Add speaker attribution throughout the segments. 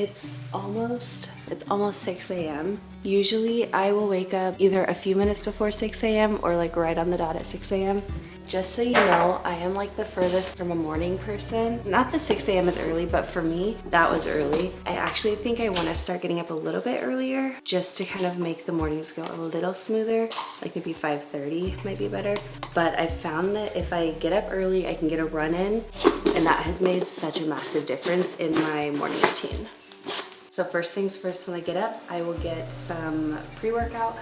Speaker 1: It's almost 6 a.m. Usually I will wake up either a few minutes before 6 a.m. or like right on the dot at 6 a.m. Just so you know, I am like the furthest from a morning person. Not that 6 a.m. is early, but for me, that was early. I actually think I want to start getting up a little bit earlier just to kind of make the mornings go a little smoother. Like maybe 5:30 might be better. But I've found that if I get up early, I can get a run in, and that has made such a massive difference in my morning routine. So first things first, when I get up, I will get some pre-workout.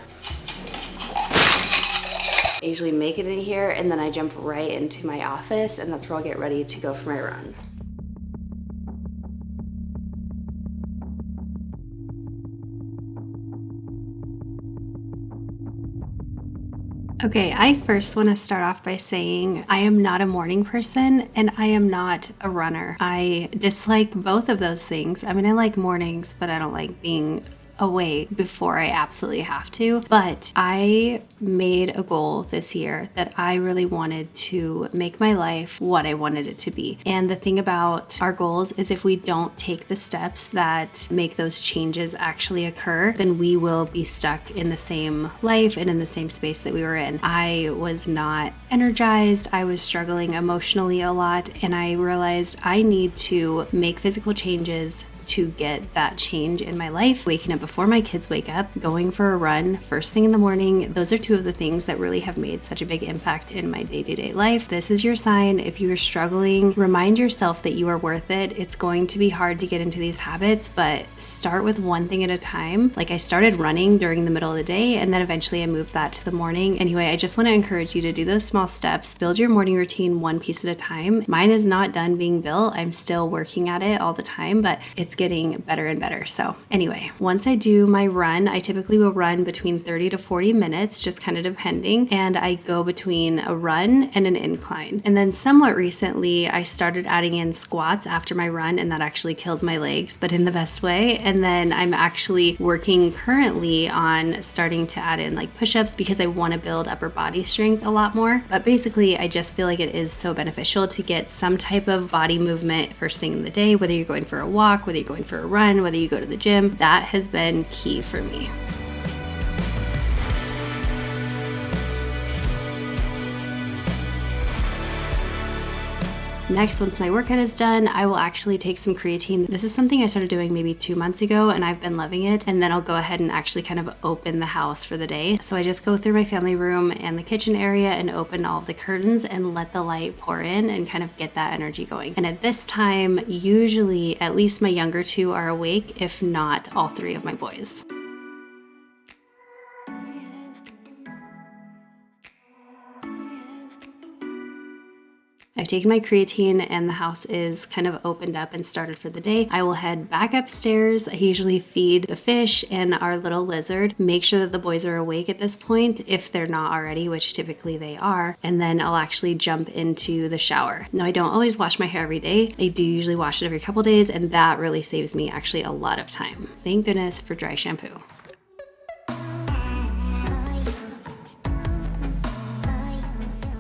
Speaker 1: I usually make it in here and then I jump right into my office, and that's where I'll get ready to go for my run. Okay, I first want to start off by saying I am not a morning person and I am not a runner. I dislike both of those things. I mean, I like mornings, but I don't like being awake before I absolutely have to. But I made a goal this year that I really wanted to make my life what I wanted it to be. And the thing about our goals is if we don't take the steps that make those changes actually occur, then we will be stuck in the same life and in the same space that we were in. I was not energized. I was struggling emotionally a lot, and I realized I need to make physical changes to get that change in my life. Waking up before my kids wake up, going for a run first thing in the morning, those are two of the things that really have made such a big impact in my day-to-day life. This is your sign. If you are struggling, remind yourself that you are worth it. It's going to be hard to get into these habits, but start with one thing at a time. Like I started running during the middle of the day, and then eventually I moved that to the morning. Anyway, I just want to encourage you to do those small steps. Build your morning routine one piece at a time. Mine is not done being built. I'm still working at it all the time, but it's getting better and better. So anyway, once I do my run, I typically will run between 30 to 40 minutes, just kind of depending. And I go between a run and an incline. And then somewhat recently, I started adding in squats after my run, and that actually kills my legs, but in the best way. And then I'm actually working currently on starting to add in like push-ups because I want to build upper body strength a lot more. But basically, I just feel like it is so beneficial to get some type of body movement first thing in the day, whether you're going for a walk, whether you're going for a run, whether you go to the gym. That has been key for me. Next, once my workout is done, I will actually take some creatine. This is something I started doing maybe 2 months ago, and I've been loving it. And then I'll go ahead and actually kind of open the house for the day. So I just go through my family room and the kitchen area and open all of the curtains and let the light pour in and kind of get that energy going. And at this time, usually at least my younger two are awake, if not all three of my boys. I've taken my creatine and the house is kind of opened up and started for the day. I will head back upstairs. I usually feed the fish and our little lizard. Make sure that the boys are awake at this point if they're not already, which typically they are. And then I'll actually jump into the shower. Now, I don't always wash my hair every day. I do usually wash it every couple days, and that really saves me actually a lot of time. Thank goodness for dry shampoo.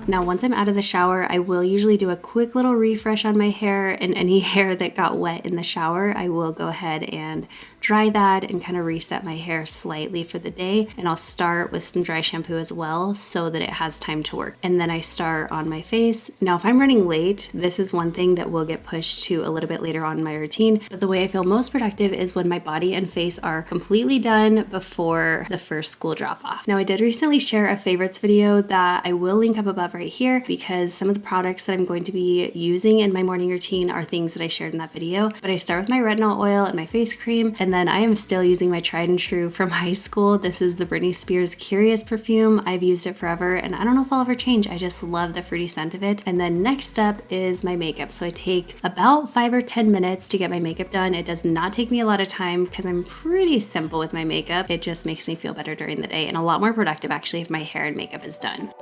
Speaker 1: Now, once I'm out of the shower, I will usually do a quick little refresh on my hair, and any hair that got wet in the shower, I will go ahead and dry that and kind of reset my hair slightly for the day. And I'll start with some dry shampoo as well so that it has time to work. And then I start on my face. Now, if I'm running late, this is one thing that will get pushed to a little bit later on in my routine. But the way I feel most productive is when my body and face are completely done before the first school drop off. Now, I did recently share a favorites video that I will link up above right here because some of the products that I'm going to be using in my morning routine are things that I shared in that video. But I start with my retinol oil and my face cream, and then I am still using my tried and true from high school. This is the Britney Spears Curious perfume. I've used it forever, and I don't know if I'll ever change. I just love the fruity scent of it. And then next up is my makeup. So I take about 5 or 10 minutes to get my makeup done. It does not take me a lot of time because I'm pretty simple with my makeup. It just makes me feel better during the day and a lot more productive actually if my hair and makeup is done.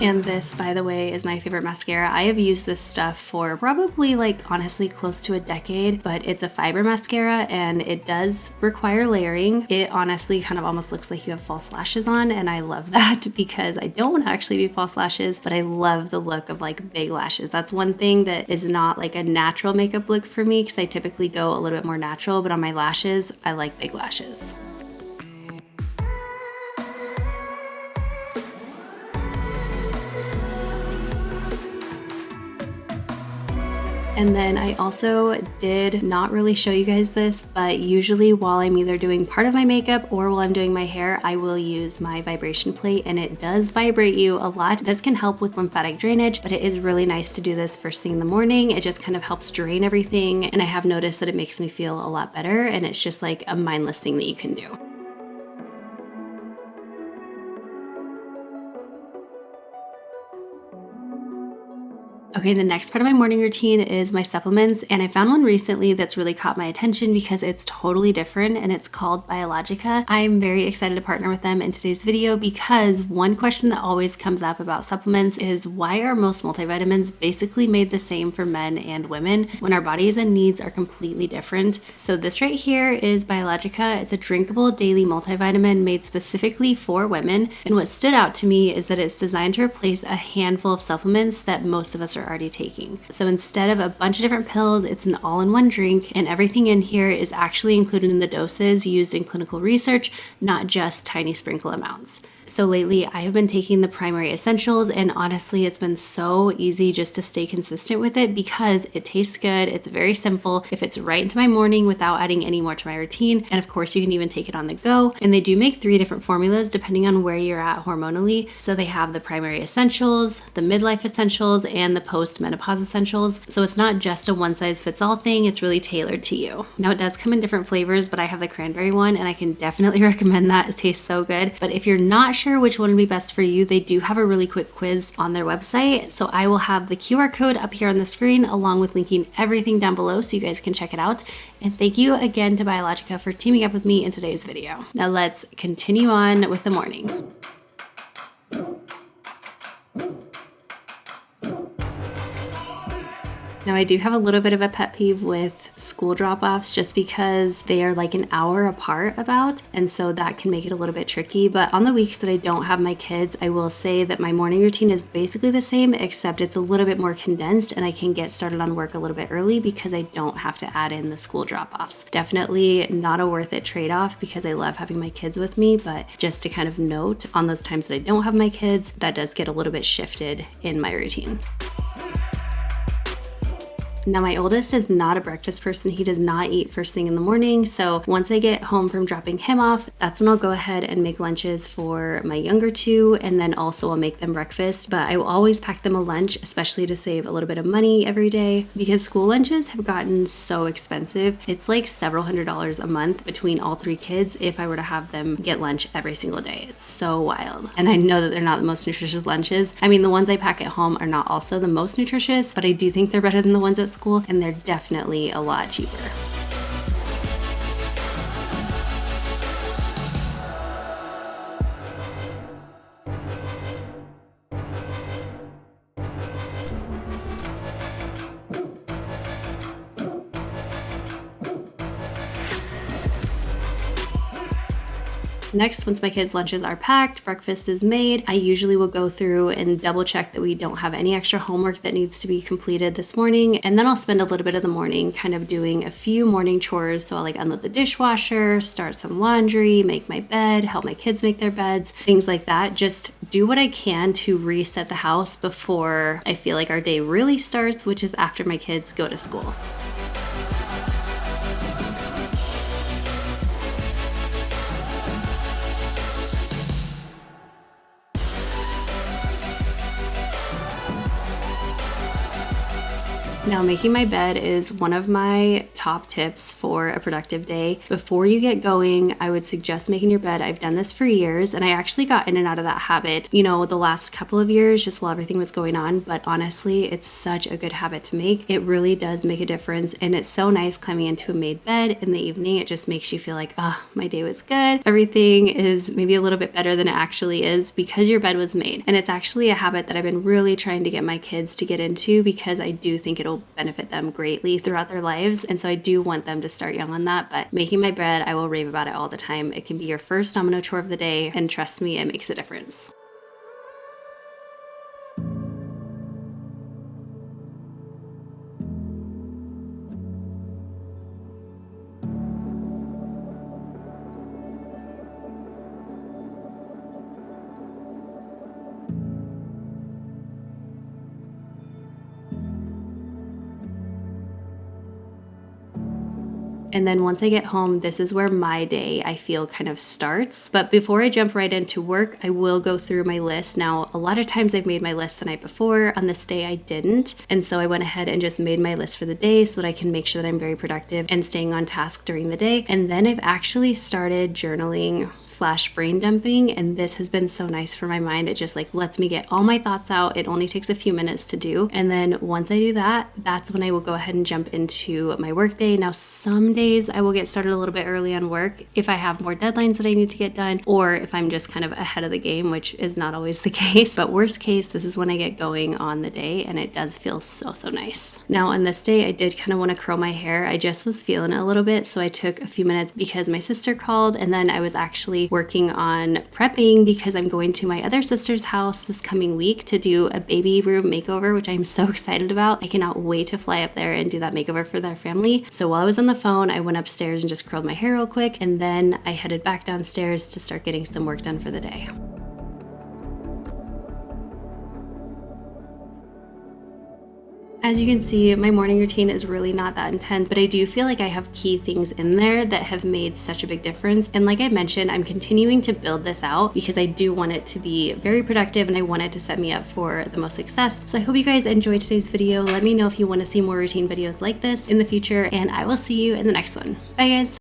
Speaker 1: And this, by the way, is my favorite mascara. I have used this stuff for probably like honestly close to a decade, but it's a fiber mascara and it does require layering. It honestly kind of almost looks like you have false lashes on, and I love that because I don't actually do false lashes, but I love the look of like big lashes. That's one thing that is not like a natural makeup look for me because I typically go a little bit more natural, but on my lashes, I like big lashes. And then I also did not really show you guys this, but usually while I'm either doing part of my makeup or while I'm doing my hair, I will use my vibration plate, and it does vibrate you a lot. This can help with lymphatic drainage, but it is really nice to do this first thing in the morning. It just kind of helps drain everything, and I have noticed that it makes me feel a lot better, and it's just like a mindless thing that you can do. Okay, the next part of my morning routine is my supplements, and I found one recently that's really caught my attention because it's totally different and it's called Biologica. I'm very excited to partner with them in today's video because one question that always comes up about supplements is why are most multivitamins basically made the same for men and women when our bodies and needs are completely different? So this right here is Biologica. It's a drinkable daily multivitamin made specifically for women, and what stood out to me is that it's designed to replace a handful of supplements that most of us are already taking. So instead of a bunch of different pills, it's an all-in-one drink, and everything in here is actually included in the doses used in clinical research, not just tiny sprinkle amounts. So lately I have been taking the primary essentials, and honestly it's been so easy just to stay consistent with it because it tastes good, it's very simple, it fits right into my morning without adding any more to my routine, and of course you can even take it on the go. And they do make 3 different formulas depending on where you're at hormonally. So they have the primary essentials, the midlife essentials, and the post-menopause essentials. So it's not just a one-size-fits-all thing, it's really tailored to you. Now it does come in different flavors, but I have the cranberry one and I can definitely recommend that. It tastes so good. But if you're not sure which one would be best for you, they do have a really quick quiz on their website. So I will have the QR code up here on the screen along with linking everything down below so you guys can check it out. And thank you again to Biologica for teaming up with me in today's video. Now let's continue on with the morning. Now I do have a little bit of a pet peeve with school drop-offs just because they are like an hour apart about, and so that can make it a little bit tricky. But on the weeks that I don't have my kids, I will say that my morning routine is basically the same, except it's a little bit more condensed and I can get started on work a little bit early because I don't have to add in the school drop-offs. Definitely not a worth it trade-off because I love having my kids with me, but just to kind of note on those times that I don't have my kids, that does get a little bit shifted in my routine. Now my oldest is not a breakfast person. He does not eat first thing in the morning. So once I get home from dropping him off, that's when I'll go ahead and make lunches for my younger 2. And then also I'll make them breakfast, but I will always pack them a lunch, especially to save a little bit of money every day because school lunches have gotten so expensive. It's like several $100s a month between all 3 kids if I were to have them get lunch every single day. It's so wild. And I know that they're not the most nutritious lunches. I mean, the ones I pack at home are not also the most nutritious, but I do think they're better than the ones at school, and they're definitely a lot cheaper. Next, once my kids' lunches are packed, breakfast is made, I usually will go through and double check that we don't have any extra homework that needs to be completed this morning. And then I'll spend a little bit of the morning kind of doing a few morning chores. So I'll like unload the dishwasher, start some laundry, make my bed, help my kids make their beds, things like that. Just do what I can to reset the house before I feel like our day really starts, which is after my kids go to school. Now, making my bed is one of my top top tips for a productive day. Before you get going, I would suggest making your bed. I've done this for years and I actually got in and out of that habit, you know, the last couple of years just while everything was going on. But honestly, it's such a good habit to make. It really does make a difference. And it's so nice climbing into a made bed in the evening. It just makes you feel like, oh, my day was good. Everything is maybe a little bit better than it actually is because your bed was made. And it's actually a habit that I've been really trying to get my kids to get into because I do think it'll benefit them greatly throughout their lives. And so I do want them to start young on that. But making my bed, I will rave about it all the time. It can be your first domino chore of the day. And trust me, it makes a difference. And then once I get home, this is where my day, I feel, kind of starts. But before I jump right into work, I will go through my list. Now, a lot of times I've made my list the night before. On this day, I didn't. And so I went ahead and just made my list for the day so that I can make sure that I'm very productive and staying on task during the day. And then I've actually started journaling / brain dumping. And this has been so nice for my mind. It just like lets me get all my thoughts out. It only takes a few minutes to do. And then once I do that, that's when I will go ahead and jump into my work day. Now, some days I will get started a little bit early on work if I have more deadlines that I need to get done, or if I'm just kind of ahead of the game, which is not always the case. But worst case, this is when I get going on the day, and it does feel so nice. Now on this day, I did kind of want to curl my hair. I just was feeling it a little bit, so I took a few minutes because my sister called, and then I was actually working on prepping because I'm going to my other sister's house this coming week to do a baby room makeover, which I'm so excited about. I cannot wait to fly up there and do that makeover for their family. So while I was on the phone, I went upstairs and just curled my hair real quick, and then I headed back downstairs to start getting some work done for the day. As you can see, my morning routine is really not that intense, but I do feel like I have key things in there that have made such a big difference. And like I mentioned, I'm continuing to build this out because I do want it to be very productive and I want it to set me up for the most success. So I hope you guys enjoyed today's video. Let me know if you want to see more routine videos like this in the future, and I will see you in the next one. Bye guys.